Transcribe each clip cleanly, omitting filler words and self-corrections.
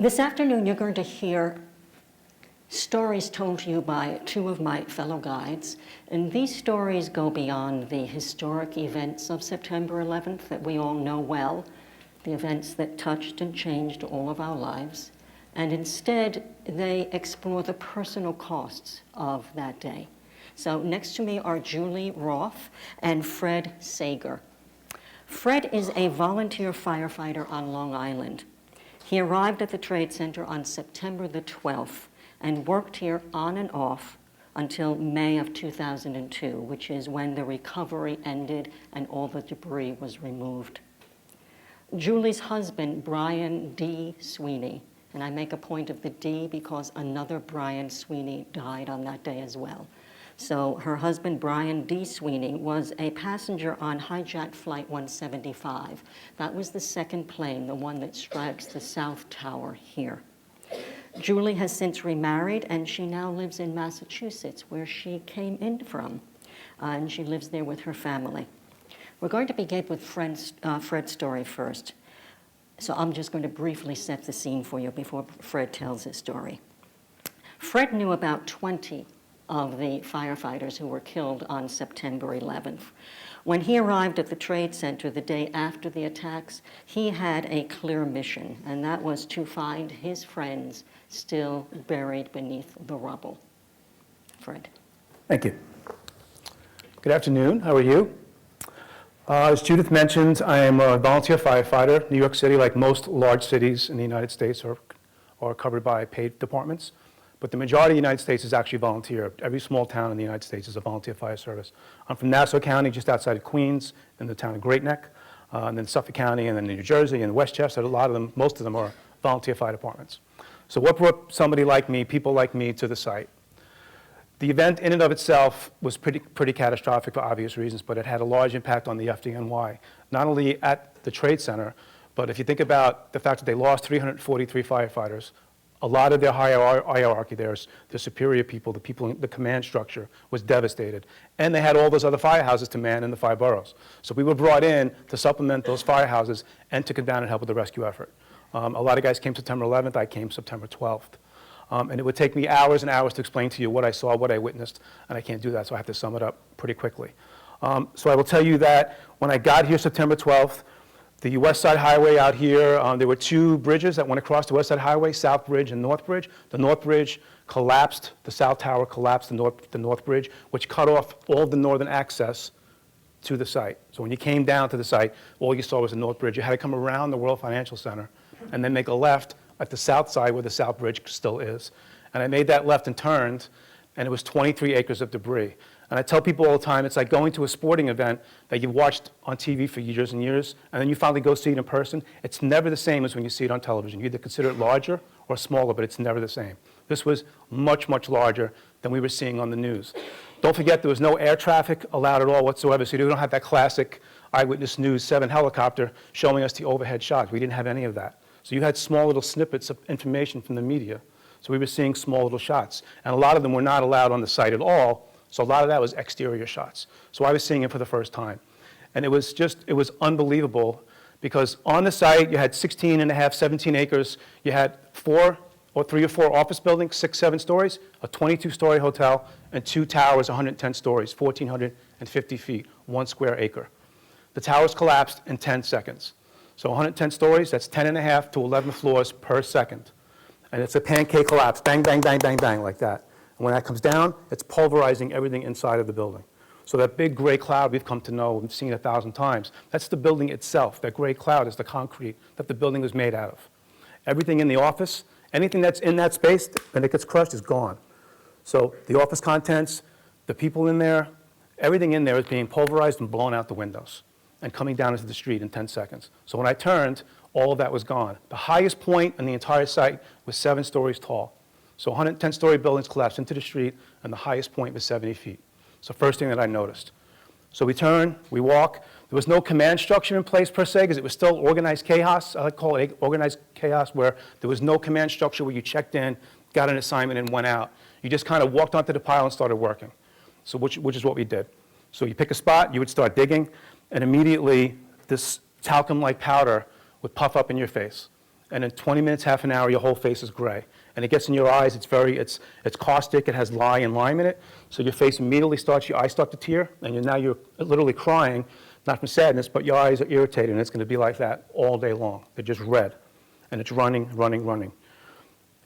This afternoon, you're going to hear stories told to you by two of my fellow guides, and these stories go beyond the historic events of September 11th that we all know well, the events that touched and changed all of our lives, and instead they explore the personal costs of that day. So next to me are Julie Roth and Fred Sager. Fred is a volunteer firefighter on Long Island. He arrived at the Trade Center on September the 12th and worked here on and off until May of 2002, which is when the recovery ended and all the debris was removed. Julie's husband, Brian D. Sweeney, and I make a point of the D because another Brian Sweeney died on that day as well. So her husband, Brian D. Sweeney, was a passenger on hijacked Flight 175. That was the second plane, the one that strikes the South Tower here. Julie has since remarried, and she now lives in Massachusetts, where she came in from, and she lives there with her family. We're going to begin with Fred's story first. So I'm just going to briefly set the scene for you before Fred tells his story. Fred knew about 20 of the firefighters who were killed on September 11th. When he arrived at the Trade Center the day after the attacks, he had a clear mission, and that was to find his friends still buried beneath the rubble. Fred. Thank you. Good afternoon. How are you? As Judith mentioned, I am a volunteer firefighter. New York City, like most large cities in the United States, are covered by paid departments. But the majority of the United States is actually volunteer. Every small town in the United States is a volunteer fire service. I'm from Nassau County, just outside of Queens, in the town of Great Neck, and then Suffolk County, and then New Jersey, and Westchester. A lot of them, most of them are volunteer fire departments. So what brought somebody like me, people like me, to the site? The event in and of itself was pretty catastrophic for obvious reasons, but it had a large impact on the FDNY, not only at the Trade Center, but if you think about the fact that they lost 343 firefighters, a lot of their hierarchy, their superior people, the people in the command structure, was devastated. And they had all those other firehouses to man in the 5 boroughs. So we were brought in to supplement those firehouses and to come down and help with the rescue effort. A lot of guys came September 11th, I came September 12th. And it would take me hours and hours to explain to you what I saw, what I witnessed, and I can't do that, so I have to sum it up pretty quickly. So I will tell you that when I got here September 12th, the West Side Highway out here, there were 2 bridges that went across the West Side Highway, South Bridge and North Bridge. The North Bridge collapsed, the South Tower collapsed the North Bridge, which cut off all of the northern access to the site. So when you came down to the site, all you saw was the North Bridge. You had to come around the World Financial Center and then make a left at the south side where the South Bridge still is. And I made that left and turned, and it was 23 acres of debris. And I tell people all the time, it's like going to a sporting event that you've watched on TV for years and years, and then you finally go see it in person. It's never the same as when you see it on television. You either consider it larger or smaller, but it's never the same. This was much, much larger than we were seeing on the news. Don't forget, there was no air traffic allowed at all whatsoever, so you don't have that classic Eyewitness News 7 helicopter showing us the overhead shots. We didn't have any of that. So you had small little snippets of information from the media. So we were seeing small little shots. And a lot of them were not allowed on the site at all. So a lot of that was exterior shots. So I was seeing it for the first time. And it was unbelievable because on the site you had 16 and a half, 17 acres. You had 3 or 4 office buildings, 6, 7 stories, a 22-story hotel, and 2 towers, 110 stories, 1,450 feet, 1 square acre. The towers collapsed in 10 seconds. So 110 stories, that's 10 and a half to 11 floors per second. And it's a pancake collapse, bang, bang, bang, bang, bang, like that. And when that comes down, it's pulverizing everything inside of the building. So that big gray cloud we've come to know, we've seen 1,000 times, that's the building itself. That gray cloud is the concrete that the building was made out of. Everything in the office, anything that's in that space, when it gets crushed, is gone. So the office contents, the people in there, everything in there is being pulverized and blown out the windows and coming down into the street in 10 seconds. So when I turned, all of that was gone. The highest point on the entire site was 7 stories tall. So 110-story buildings collapsed into the street, and the highest point was 70 feet. So first thing that I noticed. So we turn, we walk. There was no command structure in place per se, because it was still organized chaos. I like to call it organized chaos, where there was no command structure where you checked in, got an assignment, and went out. You just kind of walked onto the pile and started working, so which is what we did. So you pick a spot, you would start digging, and immediately this talcum-like powder would puff up in your face. and in 20 minutes, half an hour, your whole face is gray. And it gets in your eyes, it's caustic, it has lye and lime in it, so your face immediately starts, your eyes start to tear, and now you're literally crying, not from sadness, but your eyes are irritated, and it's going to be like that all day long. They're just red, and it's running, running, running.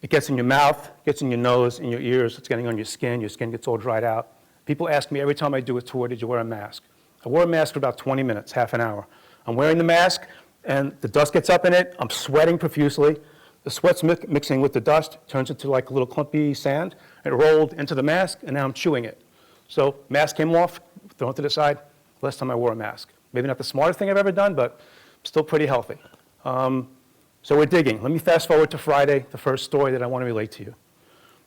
It gets in your mouth, gets in your nose, in your ears, it's getting on your skin gets all dried out. People ask me every time I do a tour, did you wear a mask? I wore a mask for about 20 minutes, half an hour. I'm wearing the mask, and the dust gets up in it, I'm sweating profusely. The sweat's mixing with the dust, turns into like a little clumpy sand. It rolled into the mask, and now I'm chewing it. So mask came off, thrown it to the side. Last time I wore a mask. Maybe not the smartest thing I've ever done, but still pretty healthy. So we're digging. Let me fast forward to Friday, the first story that I want to relate to you.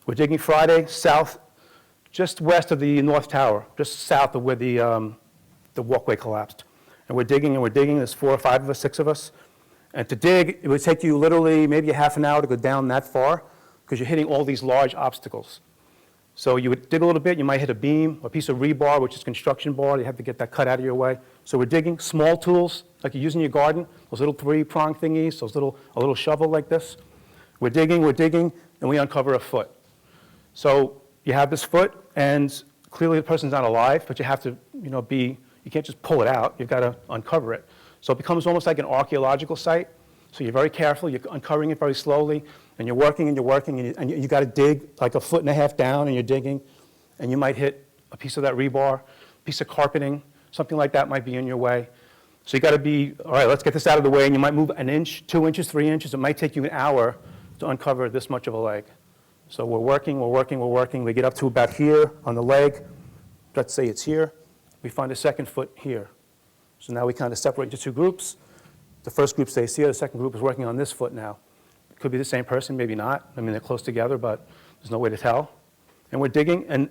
We're digging Friday, south, just west of the North Tower, just south of where the walkway collapsed. And we're digging, there's 4 or 5 of us, 6 of us. And to dig, it would take you literally maybe a half an hour to go down that far, because you're hitting all these large obstacles. So you would dig a little bit, you might hit a beam, a piece of rebar, which is construction bar, you have to get that cut out of your way. So we're digging small tools, like you use in your garden, those little 3-prong thingies, a little shovel like this. We're digging, and we uncover a foot. So you have this foot, and clearly the person's not alive, but you have to, you can't just pull it out, you've got to uncover it. So it becomes almost like an archaeological site. So you're very careful, you're uncovering it very slowly, and you're working, and you got to dig like 1.5 feet down, and you're digging, and you might hit a piece of that rebar, a piece of carpeting, something like that might be in your way. So you got to be, all right, let's get this out of the way, and you might move 1 inch, 2 inches, 3 inches. It might take you an hour to uncover this much of a leg. So we're working. We get up to about here on the leg. Let's say it's here. We find a second foot here. So now we kind of separate into 2 groups. The first group stays here. The second group is working on this foot now. It could be the same person, maybe not. I mean, they're close together, but there's no way to tell. And we're digging, and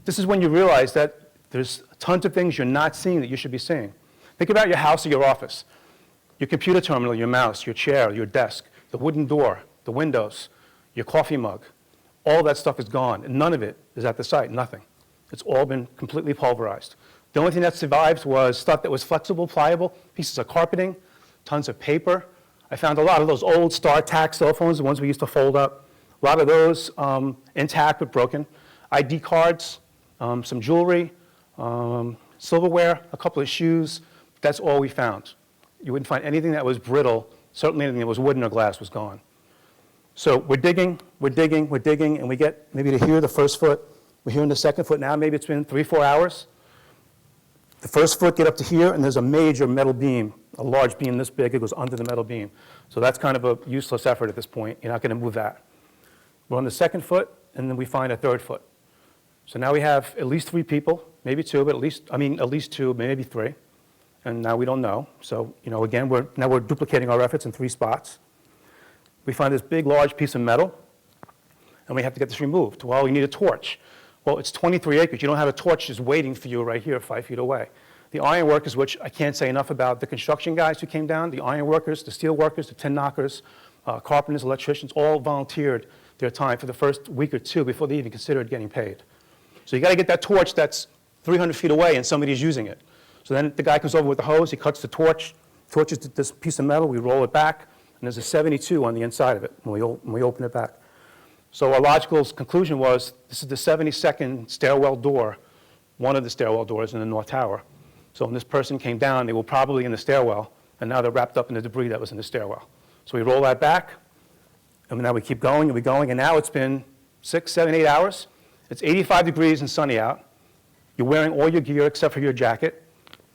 this is when you realize that there's tons of things you're not seeing that you should be seeing. Think about your house or your office, your computer terminal, your mouse, your chair, your desk, the wooden door, the windows, your coffee mug. All that stuff is gone, and none of it is at the site, nothing. It's all been completely pulverized. The only thing that survived was stuff that was flexible, pliable, pieces of carpeting, tons of paper. I found a lot of those old StarTAC cell phones, the ones we used to fold up. A lot of those intact but broken. ID cards, some jewelry, silverware, a couple of shoes. That's all we found. You wouldn't find anything that was brittle. Certainly anything that was wooden or glass was gone. So we're digging, and we get maybe to here, the first foot. We're here in the second foot now. Maybe it's been 3-4 hours. The first foot, get up to here, and there's a major metal beam, a large beam this big. It goes under the metal beam. So that's kind of a useless effort at this point. You're not going to move that. We're on the second foot, and then we find a third foot. So now we have at least 3 people, maybe 2, but at least 2, maybe 3. And now we don't know. So, again, we're duplicating our efforts in 3 spots. We find this big, large piece of metal, and we have to get this removed. Well, we need a torch. Well, it's 23 acres. You don't have a torch just waiting for you right here 5 feet away. The iron workers, which I can't say enough about, the construction guys who came down, the iron workers, the steel workers, the tin knockers, carpenters, electricians, all volunteered their time for the first week or 2 before they even considered getting paid. So you got to get that torch that's 300 feet away and somebody's using it. So then the guy comes over with the hose, he cuts the torch, torches this piece of metal, we roll it back, and there's a 72 on the inside of it when we open it back. So our logical conclusion was, this is the 72nd stairwell door, one of the stairwell doors in the North Tower. So when this person came down, they were probably in the stairwell, and now they're wrapped up in the debris that was in the stairwell. So we roll that back, and now we keep going, and now it's been 6, 7, 8 hours. It's 85 degrees and sunny out. You're wearing all your gear except for your jacket.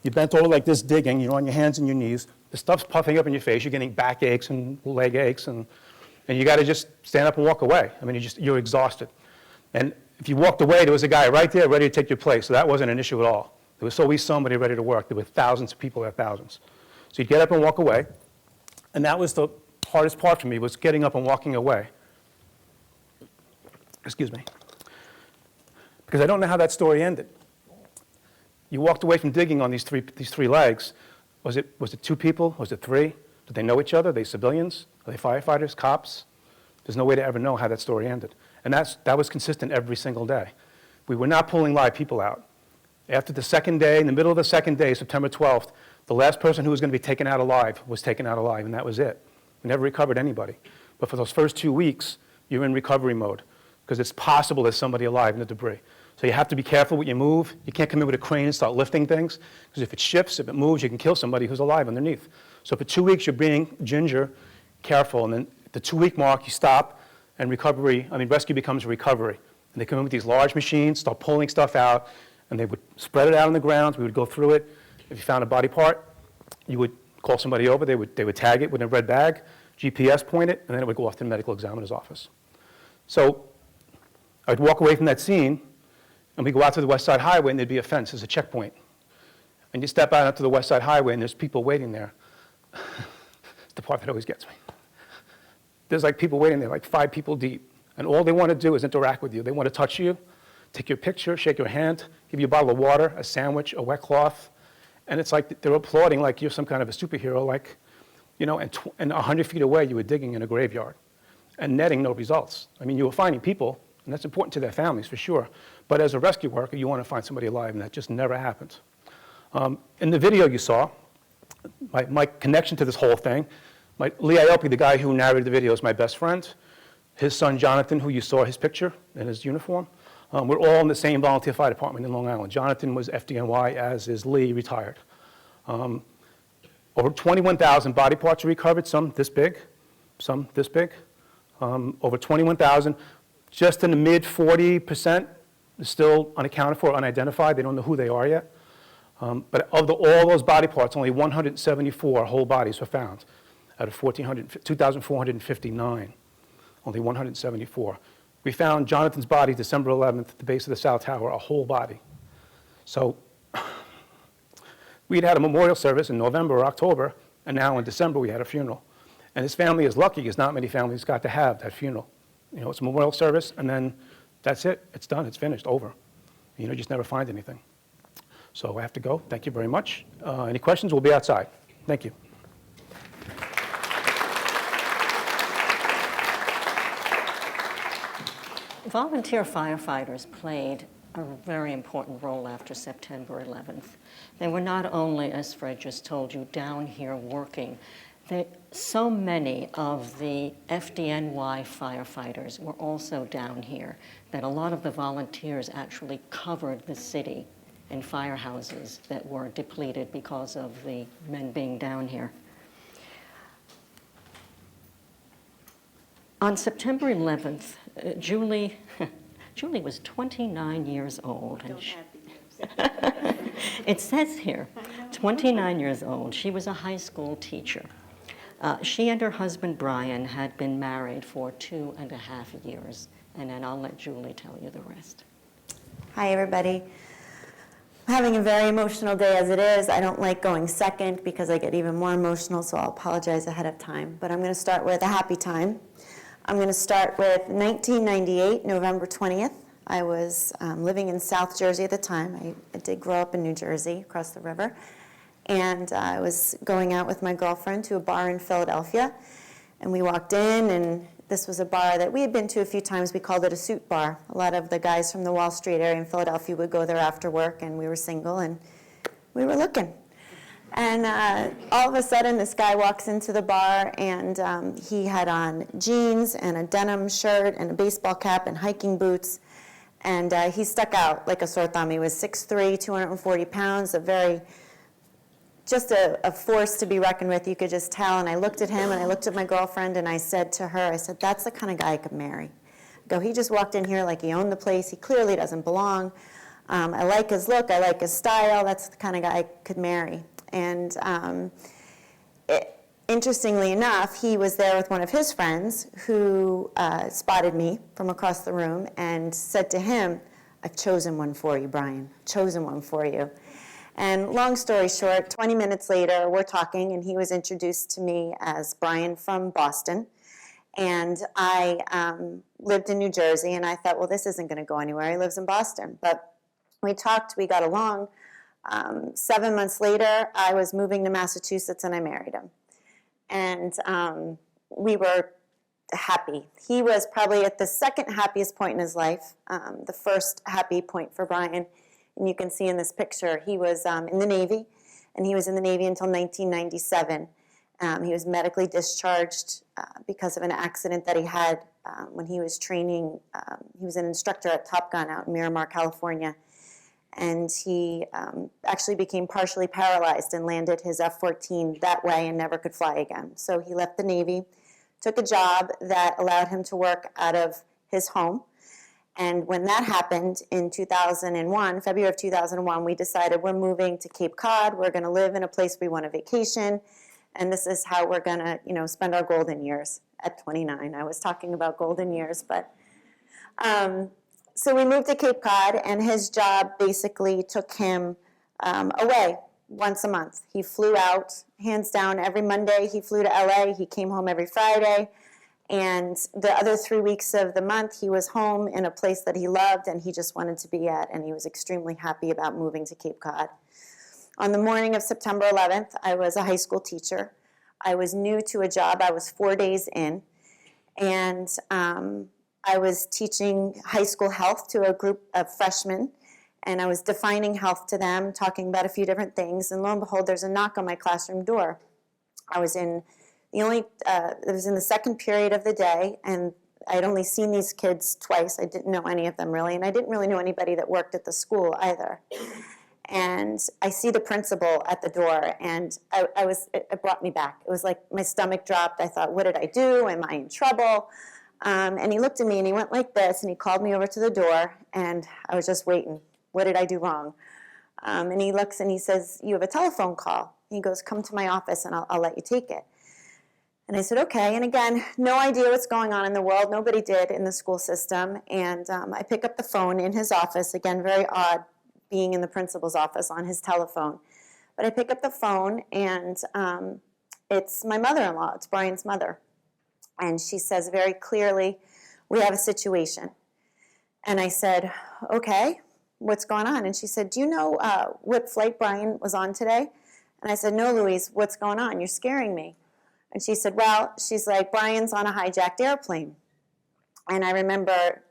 You're bent over like this digging, you're on your hands and your knees. The stuff's puffing up in your face, you're getting back aches and leg aches, and you got to just stand up and walk away. I mean, you're exhausted. And if you walked away, there was a guy right there ready to take your place, so that wasn't an issue at all. There was always somebody ready to work. There were thousands of people there, thousands. So you'd get up and walk away, and that was the hardest part for me, was getting up and walking away. Excuse me. Because I don't know how that story ended. You walked away from digging on these three legs. Was it 2 people? Was it 3? Did they know each other? Are they civilians? Are they firefighters, cops? There's no way to ever know how that story ended. And that was consistent every single day. We were not pulling live people out. After the second day, in the middle of the second day, September 12th, the last person who was going to be taken out alive was taken out alive, and that was it. We never recovered anybody. But for those first 2 weeks, you're in recovery mode because it's possible there's somebody alive in the debris. So you have to be careful what you move. You can't come in with a crane and start lifting things because if it shifts, if it moves, you can kill somebody who's alive underneath. So for 2 weeks, you're being ginger, careful, and then at the 2-week mark, you stop, and rescue becomes recovery. And they come in with these large machines, start pulling stuff out, and they would spread it out on the ground. We would go through it. If you found a body part, you would call somebody over. They would tag it with a red bag, GPS point it, and then it would go off to the medical examiner's office. So I'd walk away from that scene, and we go out to the West Side Highway, and there'd be a fence. There's a checkpoint. And you step out onto the West Side Highway, and there's people waiting there. It's the part that always gets me. There's like people waiting there, like 5 people deep. And all they want to do is interact with you. They want to touch you, take your picture, shake your hand, give you a bottle of water, a sandwich, a wet cloth. And it's like they're applauding like you're some kind of a superhero, like, you know, and 100 feet away, you were digging in a graveyard and netting no results. I mean, you were finding people, and that's important to their families for sure. But as a rescue worker, you want to find somebody alive, and that just never happens. In the video you saw, my connection to this whole thing, Lee Ioppi, the guy who narrated the video, is my best friend. His son, Jonathan, who you saw his picture in his uniform, we're all in the same volunteer fire department in Long Island. Jonathan was FDNY, as is Lee, retired. Over 21,000 body parts were recovered, some this big, some this big. Over 21,000. Just in the mid 40% is still unaccounted for, unidentified. They don't know who they are yet. But of all those body parts, only 174 whole bodies were found out of 2,459. Only 174. We found Jonathan's body December 11th at the base of the South Tower, a whole body. So we'd had a memorial service in November or October, and now in December we had a funeral. And his family is lucky, as not many families got to have that funeral. You know, it's a memorial service, and then that's it. It's done. It's finished. Over. You know, you just never find anything. So I have to go. Thank you very much. Any questions? We'll be outside. Thank you. Volunteer firefighters played a very important role after September 11th. They were not only, as Fred just told you, down here working. So many of the FDNY firefighters were also down here that a lot of the volunteers actually covered the city in firehouses that were depleted because of the men being down here. On September 11th, Julie was 29 years old. And it says here, 29 years old. She was a high school teacher. She and her husband, Brian, had been married for 2.5 years. And then I'll let Julie tell you the rest. Hi, everybody. I'm having a very emotional day as it is. I don't like going second because I get even more emotional, so I'll apologize ahead of time. But I'm going to start with a happy time. I'm going to start with 1998, November 20th. I was living in South Jersey at the time. I did grow up in New Jersey, across the river. And I was going out with my girlfriend to a bar in Philadelphia. And we walked in, and this was a bar that we had been to a few times. We called it a suit bar. A lot of the guys from the Wall Street area in Philadelphia would go there after work, and we were single, and we were looking. And all of a sudden, this guy walks into the bar, and he had on jeans and a denim shirt and a baseball cap and hiking boots. And he stuck out like a sore thumb. He was 6'3", 240 pounds, just a force to be reckoned with. You could just tell. And I looked at him, and I looked at my girlfriend, and I said to her, that's the kind of guy I could marry. He just walked in here like he owned the place. He clearly doesn't belong. I like his look. I like his style. That's the kind of guy I could marry. And interestingly enough, he was there with one of his friends who spotted me from across the room and said to him, "I've chosen one for you, Brian. Chosen one for you." And long story short, 20 minutes later, we're talking, and he was introduced to me as Brian from Boston. And I lived in New Jersey, and I thought, well, this isn't going to go anywhere. He lives in Boston. But we talked, we got along. 7 months later, I was moving to Massachusetts, and I married him. And we were happy. He was probably at the second happiest point in his life, the first happy point for Brian. And you can see in this picture, he was in the Navy, and he was in the Navy until 1997. He was medically discharged because of an accident that he had when he was training. He was an instructor at Top Gun out in Miramar, California. And he actually became partially paralyzed and landed his F-14 that way and never could fly again. So he left the Navy, took a job that allowed him to work out of his home. And when that happened in 2001, February of 2001, we decided we're moving to Cape Cod. We're going to live in a place we want a vacation. And this is how we're going to, spend our golden years at 29. I was talking about golden years, but... So we moved to Cape Cod, and his job basically took him away once a month. He flew out, hands down, every Monday. He flew to LA. He came home every Friday. And the other 3 weeks of the month, he was home in a place that he loved and he just wanted to be at, and he was extremely happy about moving to Cape Cod. On the morning of September 11th, I was a high school teacher. I was new to a job. I was 4 days in, and I was teaching high school health to a group of freshmen, and I was defining health to them, talking about a few different things, and lo and behold, there's a knock on my classroom door. I was in the second period of the day, and I'd only seen these kids twice. I didn't know any of them really, and I didn't really know anybody that worked at the school either. And I see the principal at the door, and it brought me back. It was like my stomach dropped. I thought, what did I do? Am I in trouble? And he looked at me, and he went like this, and he called me over to the door, and I was just waiting. What did I do wrong? And he looks, and he says, you have a telephone call. He goes, come to my office, and I'll let you take it. And I said, okay. And again, no idea what's going on in the world. Nobody did in the school system. And I pick up the phone in his office. Again, very odd being in the principal's office on his telephone. But I pick up the phone, and it's my mother-in-law. It's Brian's mother. And she says very clearly, we have a situation. And I said, okay, what's going on? And she said, do you know what flight Brian was on today? And I said, no, Louise, what's going on? You're scaring me. And she said, well, she's like, Brian's on a hijacked airplane. And I remember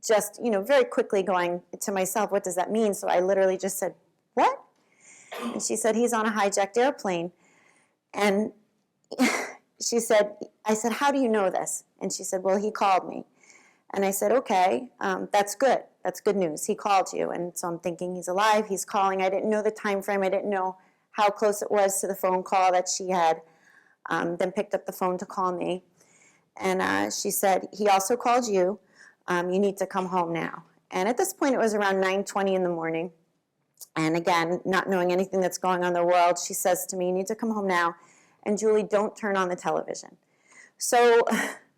just, very quickly going to myself, what does that mean? So I literally just said, what? And she said, he's on a hijacked airplane. And she said, I said, how do you know this? And she said, well, he called me. And I said, okay, that's good. That's good news. He called you. And so I'm thinking he's alive, he's calling. I didn't know the time frame. I didn't know how close it was to the phone call that she had then picked up the phone to call me. And she said, he also called you. You need to come home now. And at this point, it was around 9:20 in the morning. And again, not knowing anything that's going on in the world, she says to me, you need to come home now. And Julie, don't turn on the television. So,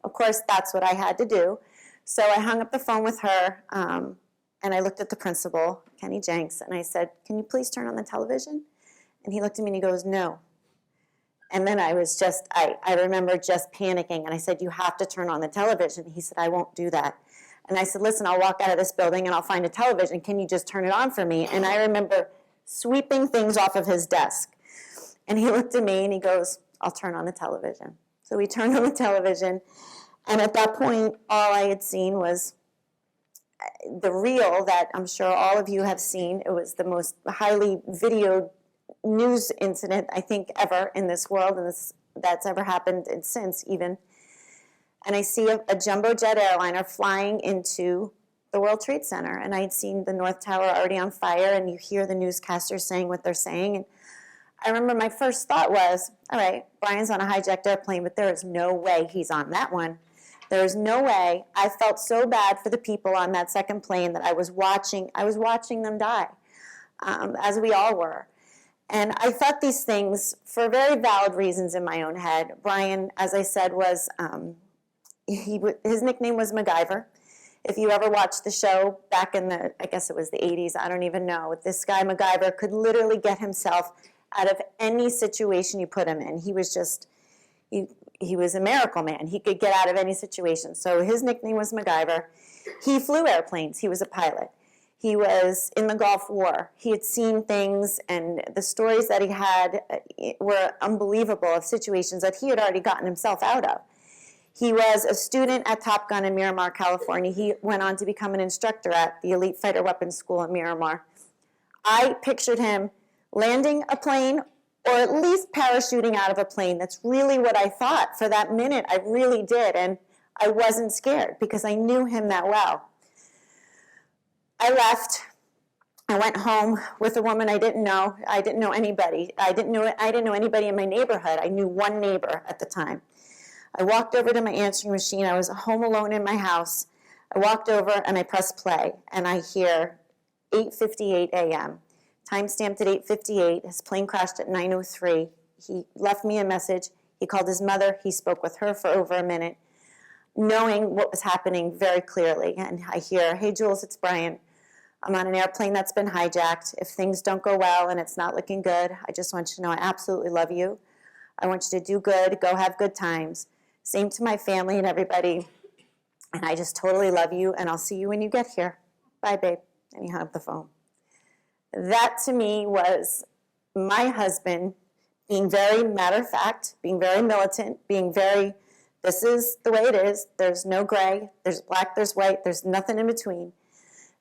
of course, that's what I had to do. So I hung up the phone with her, and I looked at the principal, Kenny Jenks, and I said, can you please turn on the television? And he looked at me and he goes, no. And then I was just, I remember just panicking, and I said, you have to turn on the television. He said, I won't do that. And I said, listen, I'll walk out of this building and I'll find a television. Can you just turn it on for me? And I remember sweeping things off of his desk. And he looked at me and he goes, I'll turn on the television. So we turned on the television, and at that point, all I had seen was the reel that I'm sure all of you have seen. It was the most highly videoed news incident, I think, ever in this world, and that's ever happened since even. And I see a jumbo jet airliner flying into the World Trade Center, and I had seen the North Tower already on fire, and you hear the newscasters saying what they're saying, and I remember my first thought was, all right, Brian's on a hijacked airplane, but there is no way he's on that one. There is no way. I felt so bad for the people on that second plane that I was watching them die, as we all were. And I thought these things for very valid reasons in my own head. Brian, as I said, was, his nickname was MacGyver. If you ever watched the show back in I guess it was the 80s, I don't even know, this guy MacGyver could literally get himself out of any situation you put him in. He was just, he was a miracle man. He could get out of any situation. So his nickname was MacGyver. He flew airplanes. He was a pilot. He was in the Gulf War. He had seen things, and the stories that he had were unbelievable of situations that he had already gotten himself out of. He was a student at Top Gun in Miramar, California. He went on to become an instructor at the Elite Fighter Weapons School in Miramar. I pictured him landing a plane or at least parachuting out of a plane. That's really what I thought. For that minute, I really did, and I wasn't scared because I knew him that well. I left. I went home with a woman I didn't know. I didn't know anybody. I didn't know anybody in my neighborhood. I knew one neighbor at the time. I walked over to my answering machine. I was home alone in my house. I walked over and I pressed play, and I hear 8:58 a.m. Time stamped at 8:58. His plane crashed at 9:03. He left me a message. He called his mother. He spoke with her for over a minute, knowing what was happening very clearly. And I hear, "Hey, Jules, it's Brian. I'm on an airplane that's been hijacked. If things don't go well and it's not looking good, I just want you to know I absolutely love you. I want you to do good, go have good times. Same to my family and everybody. And I just totally love you, and I'll see you when you get here. Bye, babe." And he hung up the phone. That to me was my husband being very matter of fact, being very militant, being very, this is the way it is. There's no gray, there's black, there's white, there's nothing in between.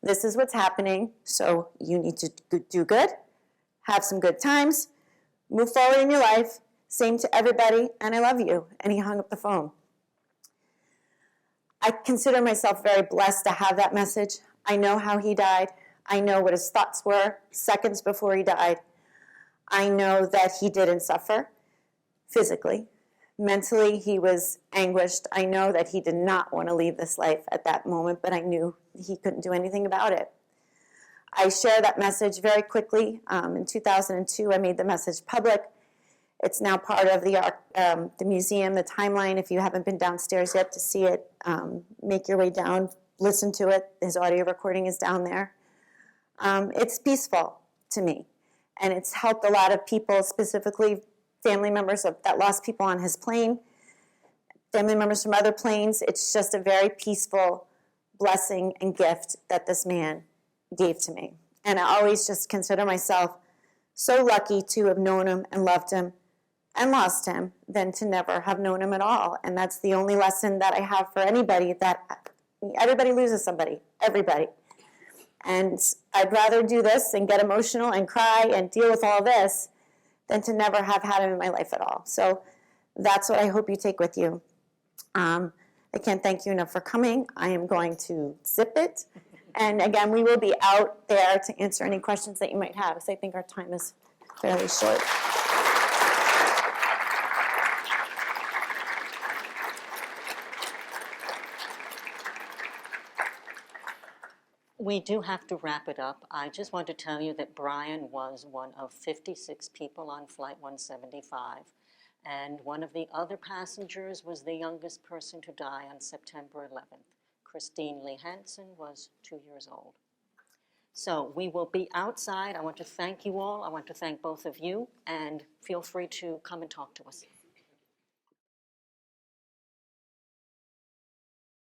This is what's happening, so you need to do good, have some good times, move forward in your life, same to everybody, and I love you. And he hung up the phone. I consider myself very blessed to have that message. I know how he died. I know what his thoughts were seconds before he died. I know that he didn't suffer physically. Mentally, he was anguished. I know that he did not want to leave this life at that moment, but I knew he couldn't do anything about it. I share that message very quickly. In 2002, I made the message public. It's now part of the museum, the timeline. If you haven't been downstairs yet to see it, make your way down, listen to it. His audio recording is down there. It's peaceful to me, and it's helped a lot of people, specifically family members that lost people on his plane, family members from other planes. It's just a very peaceful blessing and gift that this man gave to me. And I always just consider myself so lucky to have known him and loved him and lost him than to never have known him at all. And that's the only lesson that I have for anybody, that everybody loses somebody, everybody. And I'd rather do this and get emotional and cry and deal with all this than to never have had him in my life at all. So that's what I hope you take with you. I can't thank you enough for coming. I am going to zip it. And again, we will be out there to answer any questions that you might have, because I think our time is fairly short. We do have to wrap it up. I just want to tell you that Brian was one of 56 people on Flight 175, and one of the other passengers was the youngest person to die on September 11th. Christine Lee Hansen was 2 years old. So we will be outside. I want to thank you all. I want to thank both of you, and feel free to come and talk to us.